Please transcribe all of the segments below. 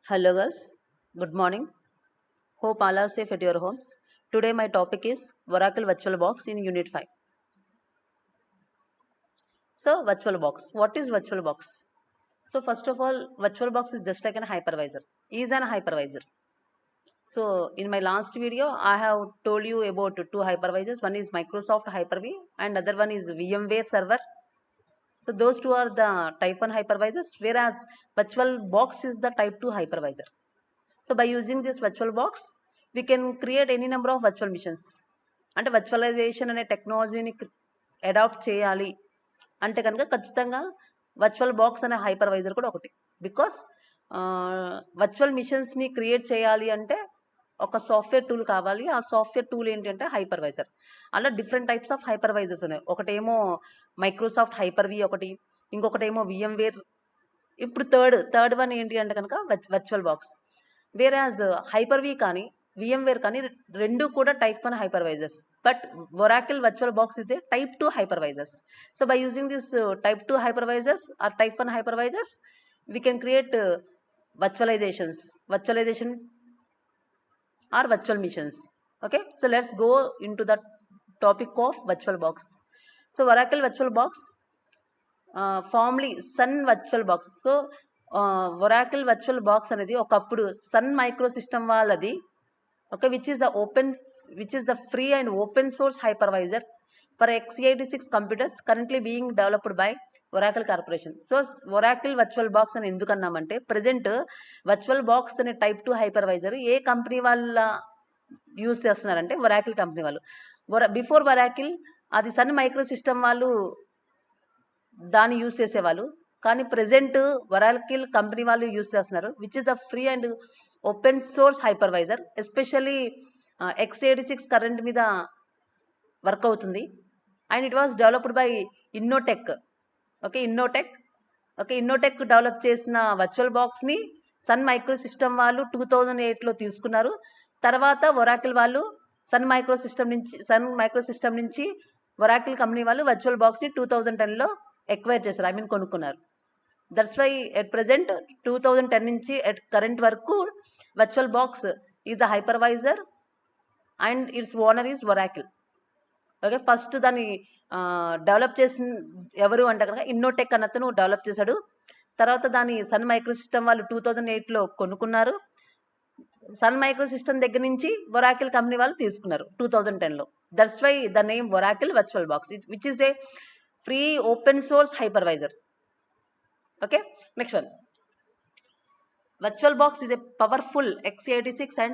Hello girls, good morning. Hope all are safe at your homes. Today my topic is Oracle VirtualBox in Unit 5. So VirtualBox, what is VirtualBox? So first of all, VirtualBox is just like an hypervisor. Is an hypervisor. So in my last video, I have told you about two hypervisors. One is Microsoft Hyper-V and other one is VMware Server. So those two are the type 1 hypervisors, whereas VirtualBox is the type 2 hypervisor. So by using this virtual box, we can create any number of virtual machines. అంటే virtualisation అనే టెక్నాలజీని adapt చేయాలి అంటే కనుక ఖచ్చితంగా virtual box అనే hypervisor కూడా ఒకటి. బికాస్ వర్చువల్ మిషన్స్ని క్రియేట్ చేయాలి అంటే ఒక సాఫ్ట్వేర్ టూల్ కావాలి. ఆ సాఫ్ట్వేర్ టూల్ ఏంటంటే హైపర్వైజర్. అలా డిఫరెంట్ టైప్స్ ఆఫ్ హైపర్వైజర్స్ ఉన్నాయి. ఒకటేమో మైక్రోసాఫ్ట్ హైపర్వి ఒకటి, ఇంకొకటేమో విఎంవేర్. ఇప్పుడు థర్డ్ వన్ ఏంటి అంటే కనుక వర్చువల్ బాక్స్. వేరాజ్ హైపర్వి కానీ VMware కానీ రెండు కూడా type 1 hypervisors, but Oracle VirtualBox is a type 2 hypervisors. So by using this type 2 hypervisors or type 1 hypervisors, we can create virtualization or virtual missions. Okay, so let's go into the topic of VirtualBox. So Oracle VirtualBox, formerly Sun VirtualBox. So Oracle VirtualBox అనేది ఒకప్పుడు sun micro system వాళ్ళది. Okay, which is the free and open source hypervisor for x86 computers currently being developed by Oracle Corporation. So Oracle VirtualBox అని ఎందుకన్నామంటే present VirtualBox అనే type 2 hypervisor ఏ company వాళ్ళ use చేస్తున్నారంటే Oracle company వాళ్ళు. Before Oracle అది Sun micro system వాళ్ళు దాన్ని యూస్ చేసేవాళ్ళు. కానీ ప్రెజెంట్ Oracle కంపెనీ వాళ్ళు యూస్ చేస్తున్నారు, which is the free and open source hypervisor. Especially x86 current మీద వర్క్ అవుతుంది. And it was developed by Innotek. Innotek develop చేసిన వర్చువల్ బాక్స్ని సన్ మైక్రో సిస్టమ్ వాళ్ళు 2008లో తీసుకున్నారు. తర్వాత Oracle వాళ్ళు సన్ మైక్రో సిస్టమ్ నుంచి Oracle కంపెనీ వాళ్ళు వర్చువల్ బాక్స్ని 2010లో ఎక్వైర్ చేశారు, ఐ మీన్ కొనుక్కున్నారు. దట్స్ వై ఎట్ ప్రెజెంట్ 2010 నుంచి ఎట్ కరెంట్ వరకు VirtualBox is the hypervisor and it's owner is Oracle. Okay, first దాన్ని డెవలప్ చేసిన ఎవరు అంటే కనుక ఇన్నోటెక్ అన్నతను డెవలప్ చేశాడు. తర్వాత దాన్ని సన్ మైక్రో సిస్టమ్ వాళ్ళు 2008లో కొనుక్కున్నారు. సన్ మైక్రో సిస్టమ్ దగ్గర నుంచి Oracle కంపెనీ వాళ్ళు తీసుకున్నారు 2010లో. That's why the name Oracle VirtualBox, which is a free open source hypervisor. Okay, next one. VirtualBox is a powerful x86 and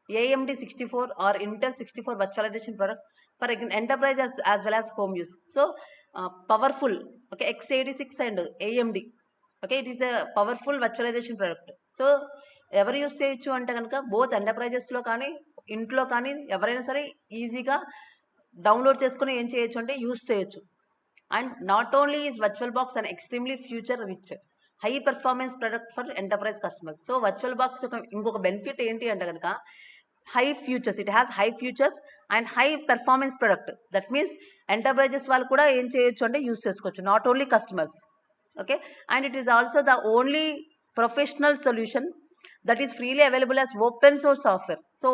AMD 64 or Intel 64 virtualization product for enterprise as well as home use. So powerful, okay, x86 and AMD, okay, it is a powerful virtualization product. So ఎవరు use చేయొచ్చు అంటే కనుక both ఎంటర్ప్రైజెస్లో కానీ ఇంట్లో కానీ ఎవరైనా సరే ఈజీగా డౌన్లోడ్ చేసుకుని ఏం చేయొచ్చు అంటే యూస్ చేయొచ్చు. And not only is VirtualBox an extremely future rich high performance product for enterprise customers. So VirtualBox ఇంకొక బెనిఫిట్ ఏంటి అంటే కనుక high futures, it has high futures and high performance product. That means enterprises వాళ్ళు కూడా ఏం చేయొచ్చు అంటే use చేసుకోవచ్చు, not only customers. Okay, and it is also the only professional solution that is freely available as open source software. So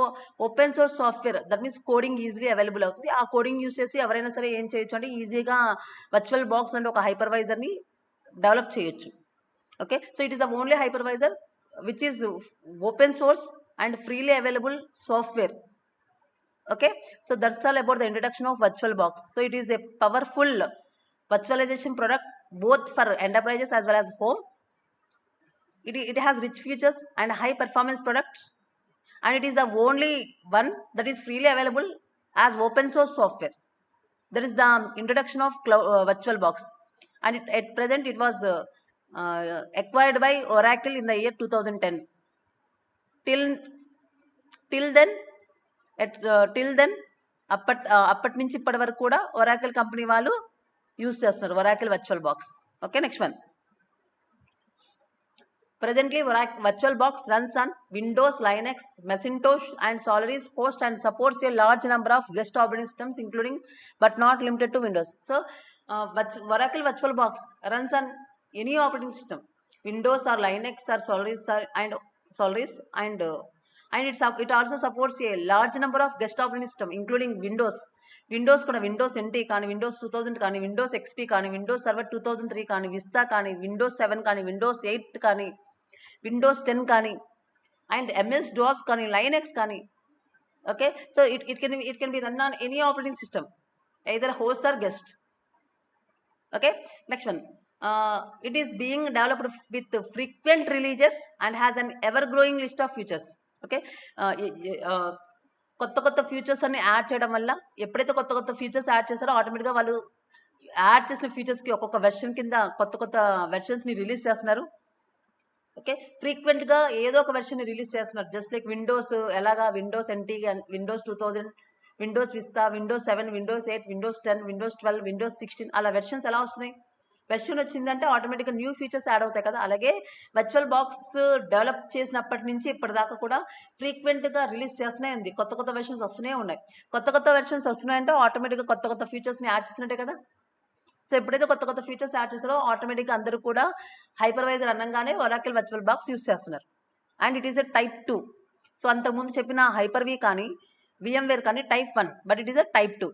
open source software, that means coding easily available అవుతుంది. ఆ coding use చేసి ఎవరైనా సరే ఏం చేయొచ్చు అంటే ఈజీగా VirtualBox అంటే ఒక హైపర్వైజర్ని డెవలప్ చేయొచ్చు. Okay, so it is the only hypervisor which is open source and freely available software. Okay, so that's all about the introduction of VirtualBox. So it is a powerful virtualization product both for enterprises as well as home. It has rich features and high performance product, and it is the only one that is freely available as open source software. That is the introduction of VirtualBox, and at present it was acquired by Oracle in the year 2010. Till then అప్పటి నుంచి ఇప్పటి వరకు కూడా Oracle company వాళ్ళు use చేస్తున్నారు Oracle VirtualBox. Okay, next one. Presently, VirtualBox runs on Windows, Linux, Macintosh, and Solaris host and supports a large number of guest operating systems, including but not limited to Windows. So, Oracle VirtualBox runs on any operating system, Windows or Linux or Solaris and salaries, and it also supports a large number of guest operating system including Windows కూడా Windows NT కానీ Windows 2000 కానీ Windows XP కానీ Windows server 2003 కానీ Vista కానీ Windows 7 కానీ Windows 8 కానీ Windows 10 కానీ and MS DOS కానీ లైనక్స్ కానీ. Okay, so it can be run on any operating system, either host or guest. Okay, next one. It is being developed with frequent releases and has an ever growing list of features. Okay, కొత్త కొత్త features అన్ని add చేయడం వల్ల ఎప్పుడైతే కొత్త కొత్త features add చేస్తారో ఆటోమేటిక్గా వాళ్ళు యాడ్ చేసిన ఫీచర్స్కి ఒక్కొక్క వెర్షన్ కింద కొత్త కొత్త వెర్షన్స్ని రిలీజ్ చేస్తున్నారు. ఓకే, ఫ్రీక్వెంట్గా ఏదో ఒక వెర్షన్ని రిలీజ్ చేస్తున్నారు. జస్ట్ లైక్ విండోస్ ఎలాగా Windows NT, Windows 2000, Windows Vista, Windows 7, Windows 8, Windows 10, Windows 12, Windows 16 అలా వెర్షన్స్ ఎలా వస్తున్నాయి? వెర్షన్ వచ్చిందంటే ఆటోమేటిక్గా న్యూ ఫీచర్స్ యాడ్ అవుతాయి కదా. అలాగే వర్చువల్ బాక్స్ డెవలప్ చేసినప్పటి నుంచి ఇప్పటిదాకా కూడా ఫ్రీక్వెంట్గా రిలీజ్ చేస్తూనే ఉంది. కొత్త కొత్త వెర్షన్స్ వస్తూనే ఉన్నాయి. కొత్త కొత్త వెర్షన్స్ వస్తున్నాయంటే ఆటోమేటిక్గా కొత్త కొత్త ఫీచర్స్ని యాడ్ చేసినట్టే కదా. సో ఎప్పుడైతే కొత్త కొత్త ఫీచర్స్ యాడ్ చేస్తారో ఆటోమేటిక్గా అందరూ కూడా హైపర్వైజర్ అనగానే ఒరాకిల్ వర్చువల్ బాక్స్ యూస్ చేస్తున్నారు. And it is a type 2. So అంతకుముందు చెప్పిన హైపర్-వి కానీ VMware కానీ type 1, but it is a type 2.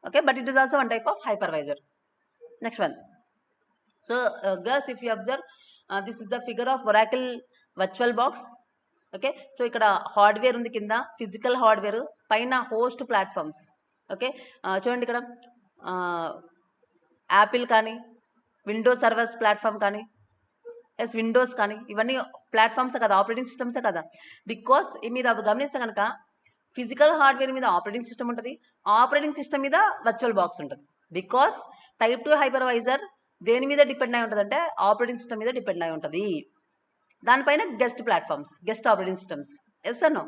Okay, but it is also one type of hypervisor. Next one. So girls, if you observe, this is the figure of Oracle virtual box. Okay, so ఇక్కడ hardware ఉంది, కింద physical hardware, పైన host platforms. Okay, చూడండి ఇక్కడ Apple కానీ Windows servers platform కానీ Windows కానీ ఇవన్నీ ప్లాట్ఫామ్సే కదా, ఆపరేటింగ్ సిస్టమ్సే కదా. బికాస్ మీరు అవి గమనిస్తే కనుక ఫిజికల్ హార్డ్వేర్ మీద ఆపరేటింగ్ సిస్టమ్ ఉంటుంది, ఆపరేటింగ్ సిస్టమ్ మీద వర్చువల్ బాక్స్ ఉంటుంది. బికాస్ టైప్ 2 హైపర్వైజర్ దేని మీద డిపెండ్ అయి ఉంటుంది అంటే ఆపరేటింగ్ సిస్టమ్ మీద డిపెండ్ అయి ఉంటుంది. దానిపైన guest platforms, guest operating systems. Yes అన్నో.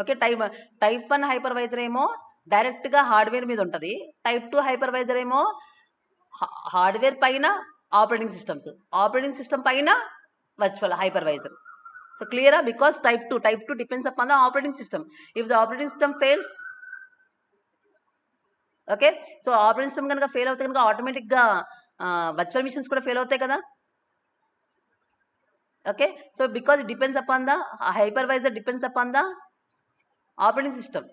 ఓకే, టైప్ 1 హైపర్వైజర్ ఏమో డైరెక్ట్గా హార్డ్వేర్ మీద ఉంటుంది, టైప్ 2 హైపర్వైజర్ ఏమో హార్డ్వేర్ పైన ఆపరేటింగ్ సిస్టమ్ పైన వర్చువల్ హైపర్వైజర్. సో క్లియరా? Because type 2 depends upon the operating system. If the operating system fails, okay, so operating system కనుక ఫెయిల్ అవుతే కనుక ఆటోమేటిక్గా వర్చువల్ మిషన్స్ కూడా ఫెయిల్ అవుతాయి కదా. Okay, so because it depends upon the hypervisor, depends upon the operating system.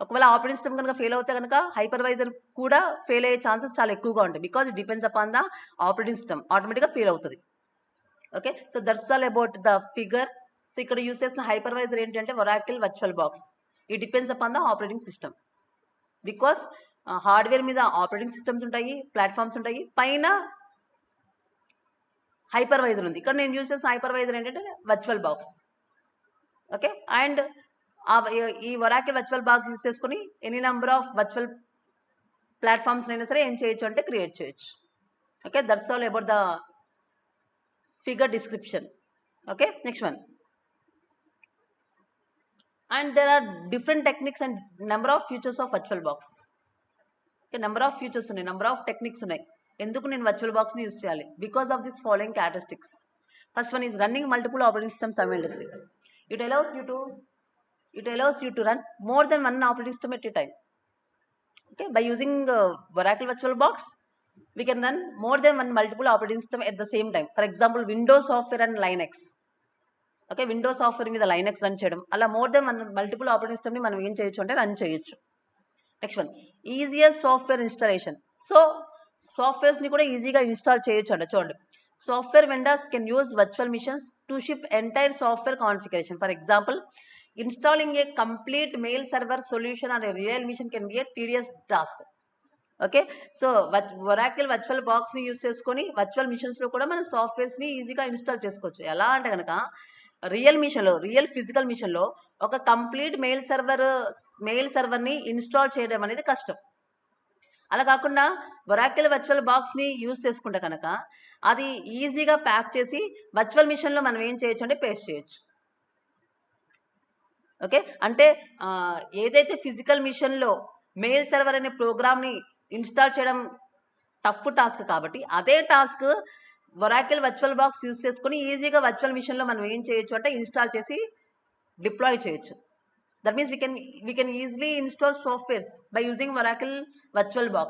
ఒకవేళ operating system కనుక fail అవుతే కనుక హైపర్వైజర్ కూడా ఫెయిల్ అయ్యే ఛాన్సెస్ చాలా ఎక్కువగా ఉంటాయి. Because it depends upon the operating system, ఆటోమేటిక్గా ఫెయిల్ అవుతుంది. Okay, so that's all about the figure. So ఇక్కడ యూస్ చేసిన హైపర్వైజర్ ఏంటంటే Oracle virtual box. It depends upon the operating system. Because hardware మీద ఆపరేటింగ్ సిస్టమ్స్ ఉంటాయి, platforms ఉంటాయి, పైన hypervisor ఉంది. ఇక్కడ నేను యూస్ చేసిన హైపర్వైజర్ ఏంటంటే వర్చువల్ బాక్స్. ఓకే, అండ్ ఈ ఒరాకిల్ వర్చువల్ బాక్స్ యూస్ చేసుకుని any number of virtual platforms అయినా సరే ఏం చేయొచ్చు అంటే క్రియేట్ చేయొచ్చు. Okay, that's all about the figure description. Okay, next one. And there are different techniques and number of features of virtual box. Okay, number of features ఉన్నాయి, number of techniques ఉన్నాయి. ఎందుకు నేను వర్చువల్ బాక్స్ని use చేయాలి? Because of this following characteristics. First one is running multiple operating systems simultaneously. It allows you to run more than one operating system at a time. Okay, by using Oracle Virtual Box, we can run more than one multiple operating system at the same time. For example, Windows software and Linux. Okay, Windows software మీద Linux run చేయడం, అలా more than one multiple operating system ని మనం ఏం చేయొచ్చు అంటే run చేయొచ్చు. Next one, easier software installation. So softwares ని కూడా ఈజీగా ఇన్స్టాల్ చేయొచ్చు అంట. చూడండి, software vendors can use virtual machines to ship entire software configuration. For example, installing a complete mail server solution on a real machine can be a tedious task. Okay, so Oracle virtual box ని use చేసుకొని virtual machines లో కూడా మన softwares ని ఈజీగా install చేసుకోవచ్చు. ఎలా అంటే కనుక రియల్ ఫిజికల్ మిషన్ లో ఒక కంప్లీట్ మెయిల్ సర్వర్ ని ఇన్స్టాల్ చేయడం అనేది కష్టం. అలా కాకుండా ఒరాకిల్ వర్చువల్ బాక్స్ ని యూస్ చేసుకుంటే కనుక అది ఈజీగా ప్యాక్ చేసి వర్చువల్ మిషన్ లో మనం ఏం చేయొచ్చు అంటే పేస్ట్ చేయొచ్చు. ఓకే, అంటే ఏదైతే ఫిజికల్ మిషన్ లో మెయిల్ సర్వర్ అనే ప్రోగ్రామ్ ని ఇన్స్టాల్ చేయడం టఫ్ టాస్క్, కాబట్టి అదే task Oracle virtual box use చేసుకుని ఈజీగా వర్చువల్ మిషన్ లో మనం ఏం చేయొచ్చు అంటే ఇన్స్టాల్ చేసి డిప్లాయ్ చేయొచ్చు. That means we can easily install softwares by using Oracle Virtual Box.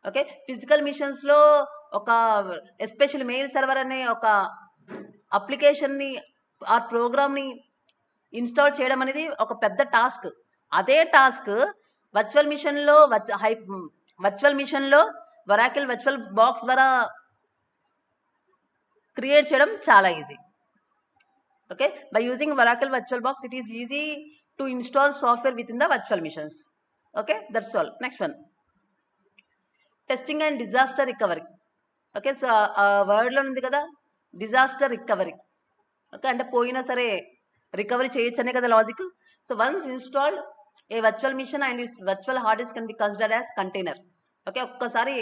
Okay, physical missions లో ఒక ఎస్పెషల్ మెయిల్ సర్వర్ అనే ఒక అప్లికేషన్ ని ఆ ప్రోగ్రామ్ని ఇన్స్టాల్ చేయడం అనేది ఒక పెద్ద టాస్క్. అదే టాస్క్ వర్చువల్ మిషన్లో వర్చువల్ మిషన్లో వరాకిల్ వర్చువల్ బాక్స్ ద్వారా క్రియేట్ చేయడం చాలా easy. Okay, by using Oracle VirtualBox, it is easy to install software within the virtual missions. Okay, that's all. Next one, testing and disaster recovery. Okay, so word lo undi kada disaster recovery. Okay, అంటే పోయినా సరే recovery చేయొచ్చనే కదా logic. So once installed a virtual machine and its virtual hard disk can be considered as container. Okay, ఒక్కసారి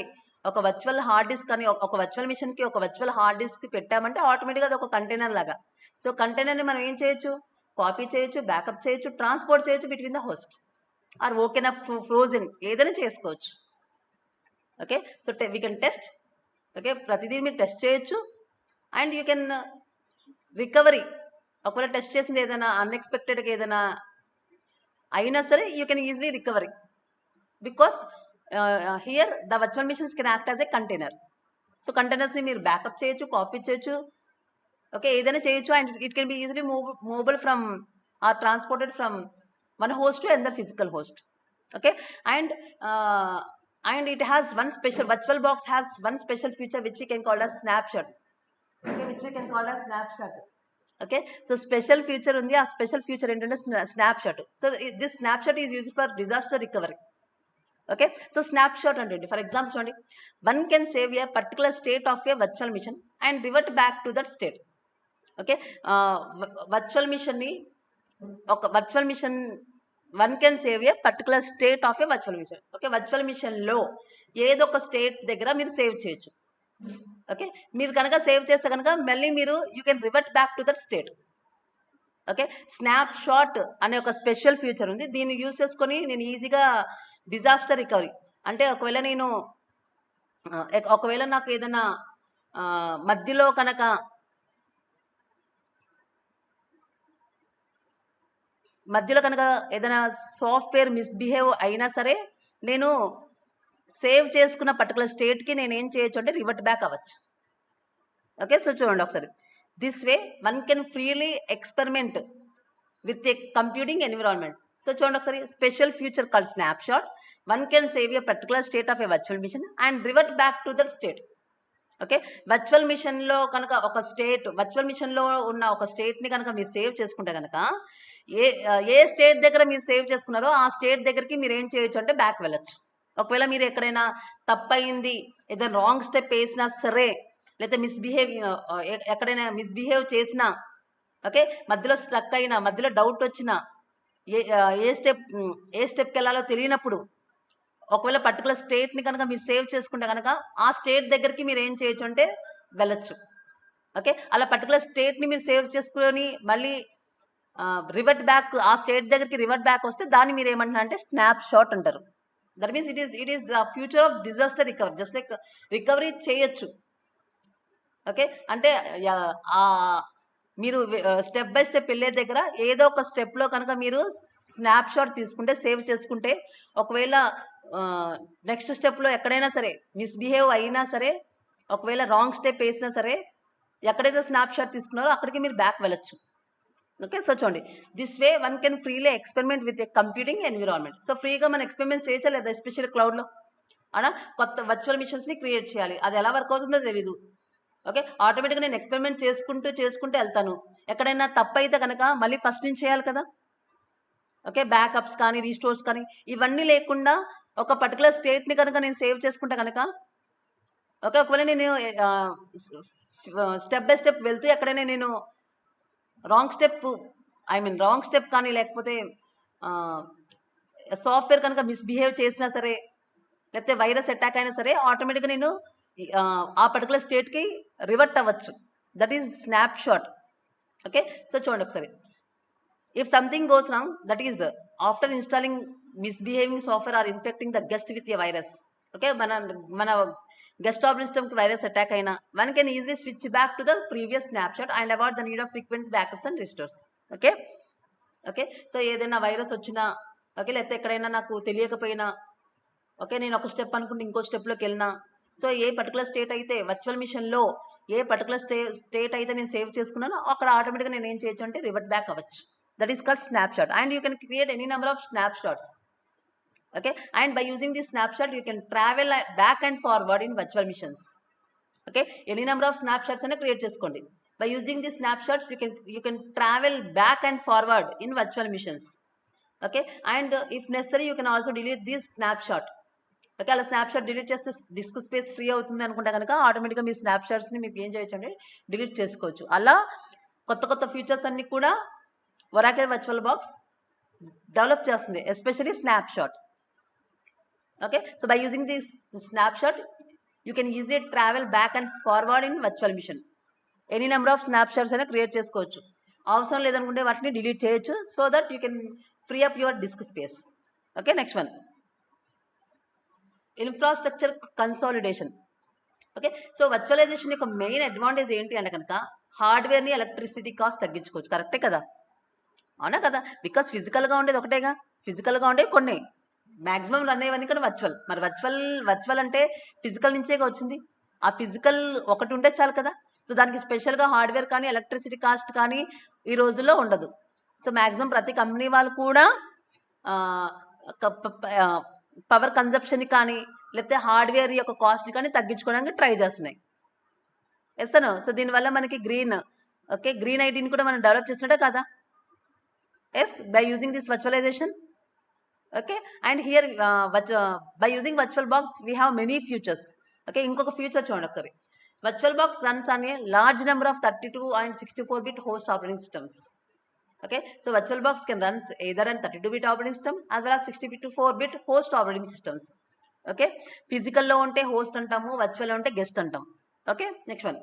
ఒక virtual hard disc అని ఒక virtual machine కి ఒక వర్చువల్ హార్డ్ డిస్క్ పెట్టామంటే ఆటోమేటిక్గా అది ఒక కంటైనర్ లాగా. సో కంటైనర్ని మనం ఏం చేయొచ్చు, కాపీ చేయొచ్చు, బ్యాకప్ చేయొచ్చు, ట్రాన్స్పోర్ట్ చేయొచ్చు between the host or open up frozen ఏదైనా చేసుకోవచ్చు. Okay, so we can test. Okay, ప్రతిదీ మీరు టెస్ట్ చేయొచ్చు అండ్ యూ కెన్ రికవరీ. ఒకవేళ టెస్ట్ చేసింది ఏదైనా అన్ఎక్స్పెక్టెడ్గా ఏదైనా అయినా సరే you can easily recovery because here the virtual machines can act as a container. So కంటైనర్స్ని మీరు బ్యాకప్ చేయొచ్చు, కాపీ చేయొచ్చు, ఓకే ఏదైనా చేయొచ్చు and it can be easily movable from or transported from one host to another physical host. Okay, and it has one special virtual box has one special feature which we can call as snapshot. Okay, which we can call as snapshot. Okay, so special feature undi, a special feature entante snapshot. So this snapshot is used for disaster recovery. Okay, so snapshot ante for example chudandi, one can save a particular state of a virtual mission and revert back to that state. Okay, virtual మిషన్ని ఒక virtual machine one can save a particular state of a virtual machine. Okay, virtual మిషన్లో ఏదో ఒక state దగ్గర మీరు save చేయొచ్చు. Okay, మీరు కనుక సేవ్ చేస్తే కనుక మళ్ళీ మీరు you can revert back to that state. Okay, snap shot అనే ఒక స్పెషల్ ఫీచర్ ఉంది. దీన్ని యూజ్ చేసుకొని నేను ఈజీగా డిజాస్టర్ రికవరీ అంటే ఒకవేళ నాకు ఏదైనా మధ్యలో కనుక ఏదైనా సాఫ్ట్వేర్ మిస్బిహేవ్ అయినా సరే నేను సేవ్ చేసుకున్న పర్టికులర్ స్టేట్కి నేను ఏం చేయొచ్చు అంటే రివర్ట్ బ్యాక్ అవ్వచ్చు. ఓకే, సో చూడండి ఒకసారి, this way one can freely experiment with a computing environment. So చూడండి ఒకసారి, special feature called snapshot, one can save a particular state of a virtual machine and revert back to that state. Okay, virtual మిషన్లో కనుక virtual మిషన్లో ఉన్న ఒక స్టేట్ని కనుక మీరు save చేసుకుంటే కనుక ఏ స్టేట్ దగ్గర మీరు సేవ్ చేసుకున్నారో ఆ స్టేట్ దగ్గరికి మీరు ఏం చేయొచ్చు అంటే బ్యాక్ వెళ్ళొచ్చు. ఒకవేళ మీరు ఎక్కడైనా తప్పయింది, ఏదైనా రాంగ్ స్టెప్ వేసినా సరే, లేదా ఎక్కడైనా మిస్బిహేవ్ చేసినా, ఓకే మధ్యలో స్ట్రక్ అయినా, మధ్యలో డౌట్ వచ్చినా, ఏ స్టెప్కి వెళ్ళాలో తెలియనప్పుడు ఒకవేళ పర్టికులర్ స్టేట్ని కనుక మీరు సేవ్ చేసుకుంటే కనుక ఆ స్టేట్ దగ్గరికి మీరు ఏం చేయొచ్చు అంటే వెళ్ళొచ్చు. ఓకే, అలా పర్టికులర్ స్టేట్ని మీరు సేవ్ చేసుకొని మళ్ళీ రివర్ట్ బ్యాక్ ఆ స్టేట్ దగ్గరికి రివర్ట్ బ్యాక్ వస్తే దాన్ని మీరు ఏమంటారు అంటే స్నాప్ షాట్ అంటారు. That means it is the future of disaster recovery. Just like recovery చేయొచ్చు. ఓకే, అంటే మీరు స్టెప్ బై స్టెప్ వెళ్ళే దగ్గర ఏదో ఒక స్టెప్లో కనుక మీరు స్నాప్ షాట్ తీసుకుంటే, సేవ్ చేసుకుంటే, ఒకవేళ నెక్స్ట్ స్టెప్లో ఎక్కడైనా సరే మిస్బిహేవ్ అయినా సరే, ఒకవేళ రాంగ్ స్టెప్ వేసినా సరే, ఎక్కడైతే స్నాప్ షాట్ తీసుకున్నారో అక్కడికి మీరు బ్యాక్ వెళ్ళొచ్చు. ఓకే, సో చూడండి, this way one can freely experiment with a computing environment. So ఫ్రీగా మనం ఎక్స్పెరిమెంట్ చేయొచ్చా లేదా, ఎస్పెషల్లీ క్లౌడ్లో అలా కొత్త వర్చువల్ మిషన్స్ని క్రియేట్ చేయాలి. అది ఎలా వర్క్ అవుతుందో తెలీదు. ఓకే, ఆటోమేటిక్గా నేను ఎక్స్పెరిమెంట్ చేసుకుంటూ వెళ్తాను. ఎక్కడైనా తప్పు అయితే కనుక మళ్ళీ ఫస్ట్ నుంచి చేయాలి కదా. ఓకే, బ్యాకప్స్ కానీ రీస్టోర్స్ కానీ ఇవన్నీ లేకుండా ఒక పర్టికులర్ స్టేట్ని కనుక నేను సేవ్ చేసుకుంటే కనుక, ఓకే ఒకవేళ నేను స్టెప్ బై స్టెప్ వెళ్తూ ఎక్కడైనా నేను రాంగ్ స్టెప్ కానీ లేకపోతే సాఫ్ట్వేర్ కనుక మిస్బిహేవ్ చేసినా సరే, లేకపోతే వైరస్ అటాక్ అయినా సరే, ఆటోమేటిక్గా నేను ఆ పర్టికులర్ స్టేట్కి రివర్ట్ అవ్వచ్చు. That is snap shot. Okay, so చూడండి ఒకసారి, if something goes wrong, that is after installing misbehaving software or infecting the guest with a virus. Okay, mana guest operating system ki virus attack aina, one can easily switch back to the previous snapshot and avoid the need of frequent backups and restores. Okay, so ఏదైనా virus వచ్చినా, okay లేకపోతే ఎక్కడైనా నాకు తెలియకపోయినా, okay నేను ఒక step అనుకుంటే ఇంకో స్టెప్లోకి వెళ్ళినా, సో ఏ పర్టికులర్ స్టేట్ అయితే వర్చువల్ మిషన్లో ఏ పర్టికులర్ స్టేట్ అయితే నేను సేవ్ చేసుకున్నానో అక్కడ ఆటోమేటిక్గా నేను ఏం చేయొచ్చు అంటే రివర్ట్ బ్యాక్ అవ్వచ్చు. That is called snapshot. And you can create any number of snapshots. Okay, and by using this snapshot you can travel back and forward in virtual missions. Okay, any number of snapshots and create cheskondi. By using these snapshots you can travel back and forward in virtual missions. Okay, and if necessary you can also delete this snapshot. Okay, అలా snapshot delete చేస్తే disc space free అవుతుంది అనుకుంటే కనుక ఆటోమేటిక్గా మీ స్నాప్షాట్స్ని మీకు ఏం చేయొచ్చు అంటే డిలీట్ చేసుకోవచ్చు. అలా కొత్త కొత్త ఫీచర్స్ అన్ని కూడా ఒరాకిల్ వర్చువల్ బాక్స్ డెవలప్ చేస్తుంది, especially snapshot. Okay, so by using this snapshot you can easily travel back and forward in virtual mission. Any number of snapshots అయినా క్రియేట్ చేసుకోవచ్చు. అవసరం లేదనుకుంటే వాటిని డిలీట్ చేయొచ్చు, so that you can free up your disk space. Okay, next one infrastructure consolidation. Okay, so virtualization యొక్క main advantage ఏంటి అంటే కనుక హార్డ్వేర్ని ఎలక్ట్రిసిటీ కాస్ట్ తగ్గించుకోవచ్చు. కరెక్టే కదా, అవునా కదా? బికాస్ ఫిజికల్గా ఉండేది ఒకటేగా, ఫిజికల్గా ఉండేవి కొన్ని, మ్యాక్సిమం రన్ అయ్యేవన్నీ కూడా వర్చువల్. మరి వర్చువల్ అంటే ఫిజికల్ నుంచేగా వచ్చింది. ఆ ఫిజికల్ ఒకటి ఉంటే చాలు కదా. సో దానికి స్పెషల్గా హార్డ్వేర్ కానీ ఎలక్ట్రిసిటీ కాస్ట్ కానీ ఈ రోజుల్లో ఉండదు. సో మ్యాక్సిమం ప్రతి కంపెనీ వాళ్ళు కూడా పవర్ కన్జప్షన్ కానీ లేకపోతే హార్డ్వేర్ యొక్క కాస్ట్ కానీ తగ్గించుకోవడానికి ట్రై చేస్తున్నాయి. ఎస్తాను. సో దీనివల్ల మనకి గ్రీన్ ఐటీని కూడా మనం డెవలప్ చేసినట్టే కదా. Yes, by using this virtualization. Okay, and here by using virtual box we have many features. Okay, ఇంకొక ఫ్యూచర్ చూడండి ఒకసారి. virtual box runs on a large number of 32 and 64-bit host operating systems. Okay, so virtual box can run either on 32-bit operating system as well as 64-bit host operating systems. Okay, physical లో ఉంటే host అంటాము, virtual లో ఉంటే guest అంటాం. Okay, next one,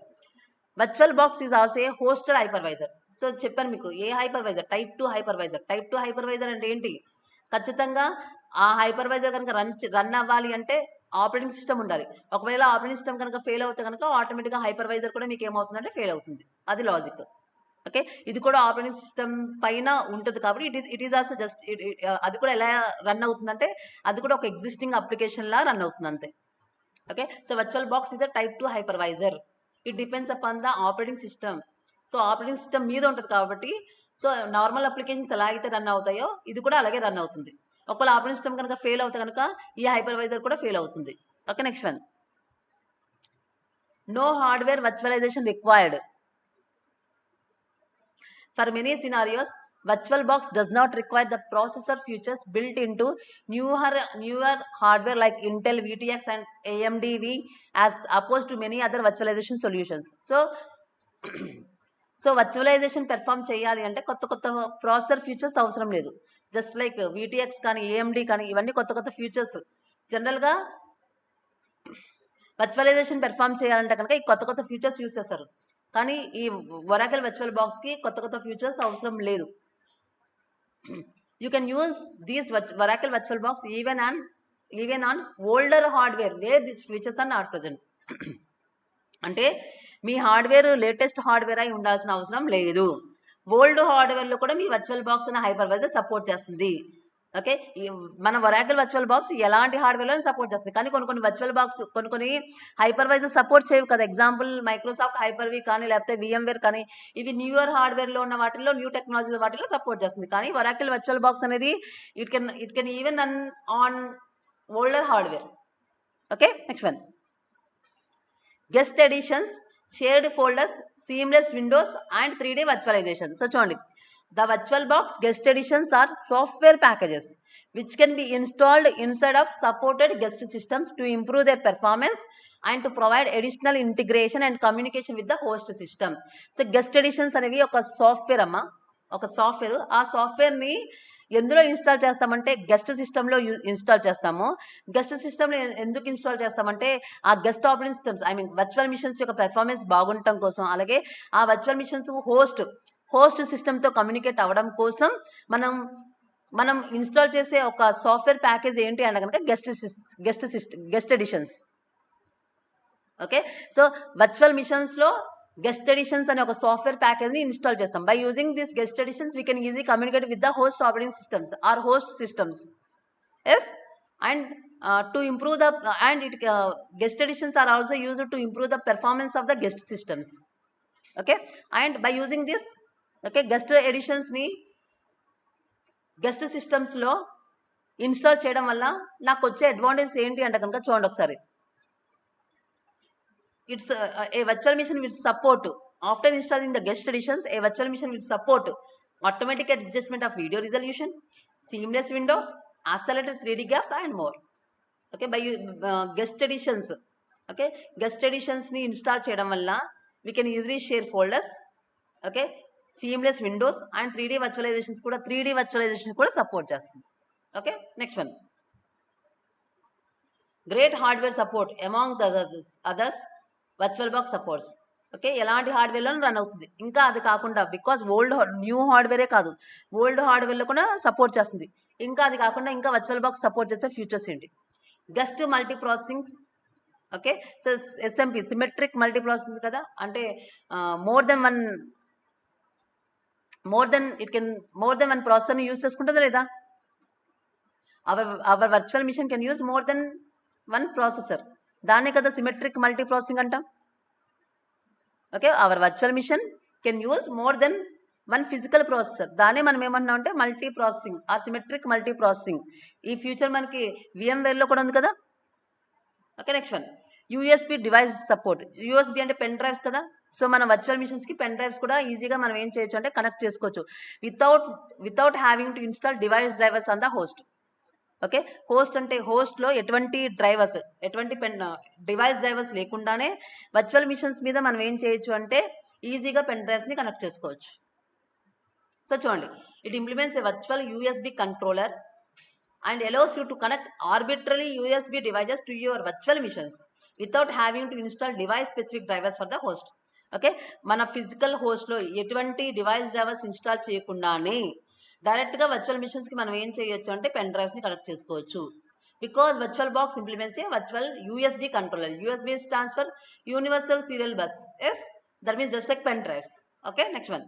virtual box is also a hosted hypervisor. So చెప్పాను మీకు, a hypervisor, type 2 hypervisor. Type 2 hypervisor అంటే ఏంటి? ఖచ్చితంగా ఆ హైపర్వైజర్ కనుక రన్ అవ్వాలి అంటే ఆపరేటింగ్ సిస్టమ్ ఉండాలి. ఒకవేళ ఆపరేటింగ్ సిస్టమ్ కనుక ఫెయిల్ అవుతే కనుక ఆటోమేటిక్గా హైపర్వైజర్ కూడా మీకు ఏమవుతుందంటే ఫెయిల్ అవుతుంది. అది లాజిక్. ఓకే, ఇది కూడా ఆపరేటింగ్ సిస్టమ్ పైన ఉంటుంది కాబట్టి ఇట్ ఈస్ ఆల్సో జస్ట్ అది కూడా ఎలా రన్ అవుతుందంటే అది కూడా ఒక ఎగ్జిస్టింగ్ అప్లికేషన్ లా రన్ అవుతుంది అంతే. Okay, so virtual box is a type 2 hypervisor. It depends upon the operating system. So operating system మీద ఉంటుంది కాబట్టి సో నార్మల్ అప్లికేషన్స్ ఎలా అయితే రన్ అవుతాయో ఇది కూడా అలాగే రన్ అవుతుంది. ఒకవేళ ఆపరేటింగ్ సిస్టమ్ కనుక ఫెయిల్ అవుతే కనుక ఈ హైపర్వైజర్ కూడా ఫెయిల్ అవుతుంది. Okay, next one, no hardware virtualization required. For many scenarios virtual box does not require the processor features built into newer hardware like Intel VTX and AMD V as opposed to many other virtualization solutions. So virtualization perform చేయాలి అంటే కొత్త కొత్త processor features అవసరం లేదు. Just like వీటీఎక్స్ కానీ AMD కానీ ఇవన్నీ కొత్త కొత్త ఫీచర్స్. జనరల్గా వర్చువలైజేషన్ పెర్ఫామ్ చేయాలంటే కనుక ఈ కొత్త కొత్త ఫీచర్స్ యూజ్ చేస్తారు. కానీ ఈ ఒరాకిల్ వర్చువల్ బాక్స్కి కొత్త కొత్త ఫీచర్స్ అవసరం లేదు. You can use these Oracle virtual box even on older hardware where these features are not present. అంటే మీ హార్డ్వేర్ లేటెస్ట్ హార్డ్వేర్ అయి ఉండాల్సిన అవసరం లేదు. ఓల్డ్ హార్డ్వేర్లో కూడా మీ వర్చువల్ బాక్స్ అనే హైపర్వైజర్ సపోర్ట్ చేస్తుంది. ఓకే, మన ఒరాకిల్ వర్చువల్ బాక్స్ ఎలాంటి హార్డ్వేర్లో సపోర్ట్ చేస్తుంది. కానీ కొన్ని వర్చువల్ బాక్స్ కొన్ని హైపర్వైజర్ సపోర్ట్ చేయవు కదా. ఎగ్జాంపుల్ మైక్రోసాఫ్ట్ హైపర్వి కానీ లేకపోతే VMware కానీ ఇవి న్యూయర్ హార్డ్వేర్లో ఉన్న వాటిల్లో న్యూ టెక్నాలజీ వాటిలో సపోర్ట్ చేస్తుంది. కానీ ఒరాకిల్ వర్చువల్ బాక్స్ అనేది it can even run on older hardware. Okay, next one, guest editions, shared folders, seamless windows and 3D virtualization. So చూడండి, the virtual box guest editions are software packages which can be installed inside of supported guest systems to improve their performance and to provide additional integration and communication with the host system. So guest editions అనేవి ఒక software అమ్మా, ఒక software. ఆ సాఫ్ట్వేర్ని ఎందులో install చేస్తామంటే guest సిస్టంలో install చేస్తాము. గెస్ట్ సిస్టంలో ఎందుకు ఇన్స్టాల్ చేస్తామంటే ఆ guest operating systems virtual machines యొక్క పెర్ఫార్మెన్స్ బాగుండటం కోసం, అలాగే ఆ వర్చువల్ మిషన్స్ హోస్ట్ సిస్టమ్తో కమ్యూనికేట్ అవ్వడం కోసం మనం ఇన్స్టాల్ చేసే ఒక సాఫ్ట్వేర్ ప్యాకేజ్ ఏంటి అంటే కనుక guest editions. Okay, so virtual మిషన్స్లో గెస్ట్ ఎడిషన్స్ అనే ఒక సాఫ్ట్వేర్ ప్యాకేజ్ని ఇన్స్టాల్ చేస్తాం. By using this guest editions we can easy communicate with the host operating systems or host systems. Yes, and to improve the and it guest editions are also used to improve the performance of the guest systems. Okay, and by using this, okay, guest editions ni guest systems లో install చేయడం వల్ల నాకు వచ్చే advantage ఏంటి అంటే కనుక చూడండి ఒకసారి. It's a virtual machine will support, after installing the guest editions, a virtual machine will support automatic adjustment of video resolution, seamless windows, accelerated 3D gaps and more. Okay, by guest editions, okay, guest editions ni install చేయడం వల్ల we can easily share folders, okay, seamless windows and 3D virtualizations కూడా 3D virtualizations కూడా support చేస్తుంది. Okay, next one, great hardware support among the others virtual box supports. Okay, ఎలాంటి హార్డ్వేర్లో run అవుతుంది. ఇంకా అది కాకుండా బికాజ్ న్యూ హార్డ్వేరే కాదు, ఓల్డ్ హార్డ్వేర్లో కూడా సపోర్ట్ చేస్తుంది. ఇంకా అది కాకుండా ఇంకా వర్చువల్ బాక్స్ సపోర్ట్ చేసే ఫీచర్స్ ఏంటి? Guest multi processing. Okay, so SMP symmetric multi processing కదా, అంటే మోర్ దెన్ వన్ ప్రాసెసర్ని యూజ్ చేసుకుంటుందా లేదా? Our virtual machine can use more than one processor, దాన్నే కదా సిమెట్రిక్ మల్టీ ప్రాసెసింగ్ అంటాం. Okay, our virtual machine can use more than one physical processor, దాన్నే మనం ఏమన్నా అంటే మల్టీ ప్రాసెసింగ్ ఆ సిమెట్రిక్ మల్టీ ప్రాసెసింగ్. ఈ ఫ్యూచర్ మనకి VMware లో కూడా ఉంది కదా. Okay, next one, USB device support. USB అంటే పెన్ డ్రైవ్స్ కదా, సో మన వర్చువల్ మిషన్స్ కి పెన్ డ్రైవ్స్ కూడా ఈజీగా మనం ఏం చేయొచ్చు అంటే కనెక్ట్ చేసుకోవచ్చు without having to install device drivers on the host. Okay, host అంటే హోస్ట్లో ఎటువంటి డ్రైవర్స్, ఎటువంటి డివైస్ డ్రైవర్స్ లేకుండానే వర్చువల్ మిషన్స్ మీద మనం ఏం చేయొచ్చు అంటే ఈజీగా పెన్ డ్రైవ్స్ని కనెక్ట్ చేసుకోవచ్చు. సో చూడండి, it implements a virtual USB controller and allows you to connect arbitrary USB devices to your virtual missions without having to install device specific drivers for the host. Okay, మన physical హోస్ట్లో ఎటువంటి device drivers install చేయకుండానే డైరెక్ట్గా virtual మిషన్స్కి మనం ఏం చేయొచ్చు అంటే pen డ్రైవ్స్ని connect చేసుకోవచ్చు. Because virtual box implements a virtual USB controller. USB stands for universal serial bus. Yes, that means just like pen drives. Okay, next one,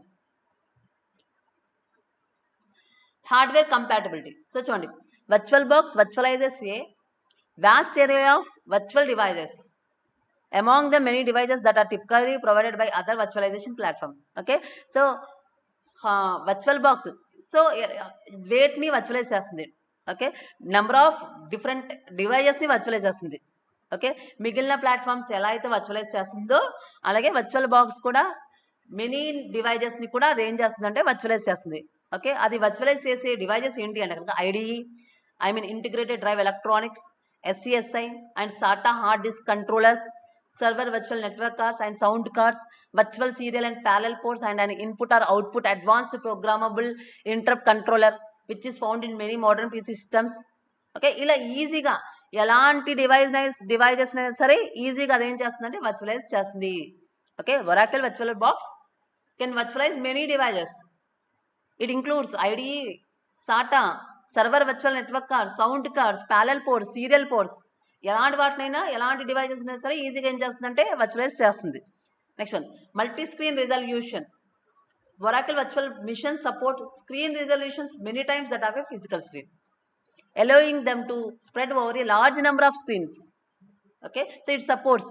hardware compatibility. So చూడండి, virtual box virtualizes a vast array of virtual devices among the many devices that are typically provided by other virtualization platform. Okay, so virtual box so వేటిని virtualize చేస్తుంది. Okay, number of different డివైజెస్ని virtualize చేస్తుంది. Okay, మిగిలిన platforms ఎలా అయితే virtualize చేస్తుందో అలాగే virtual box కూడా మెనీ డివైజెస్ని కూడా అది ఏం చేస్తుందంటే వర్చువలైజ్ చేస్తుంది. ఓకే, అది వర్చువలైజ్ చేసే డివైజెస్ ఏంటి అంటే కనుక IDE, integrated drive electronics, SCSI and SATA hard disk controllers, server virtual network cards and sound cards, virtual serial and parallel ports, and an input or output advanced programmable interrupt controller which is found in many modern PC systems. Okay, ఇలా ఈజీగా ఎలాంటి devices అయినా సరే ఈజీగా అదేం చేస్తుందంటే virtualise చేస్తుంది. Okay, Oracle virtual box can virtualize many devices. It includes IDE, SATA, server virtual network cards, sound cards, parallel ports, serial ports. ఎలాంటి వాటినైనా ఎలాంటి డివైజెస్ అయినా సరే ఈజీగా ఏం చేస్తుందంటే వర్చువలైజ్ చేస్తుంది. Next one, multi screen resolution. Oracle virtual missions support screen resolutions many times that have a physical screen, allowing them to spread over a large number of screens. Okay, so it supports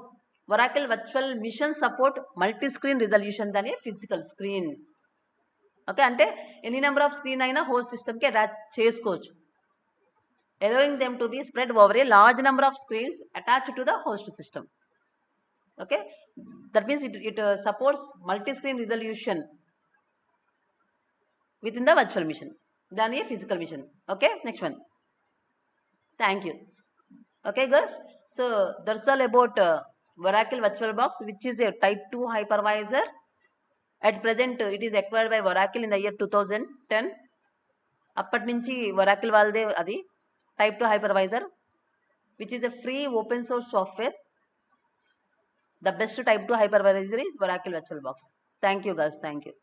Oracle virtual missions support multi screen resolution than a physical screen. Okay, అంటే ఎన్ని number off screen అయినా host సిస్టమ్కి attach చేసుకోవచ్చు, allowing them to be spread over a large number of screens attached to the host system. Okay, that means it supports multi-screen resolution within the virtual machine than a physical machine. Okay, next one. Thank you. Okay guys, so that's all about Oracle VirtualBox, which is a type 2 hypervisor. At present it is acquired by Oracle in the year 2010. అప్పటి నుంచి Oracle వాళ్ళదే అది type 2 hypervisor, which is a free open source software. The best type 2 hypervisor is Oracle VirtualBox. Thank you guys, thank you.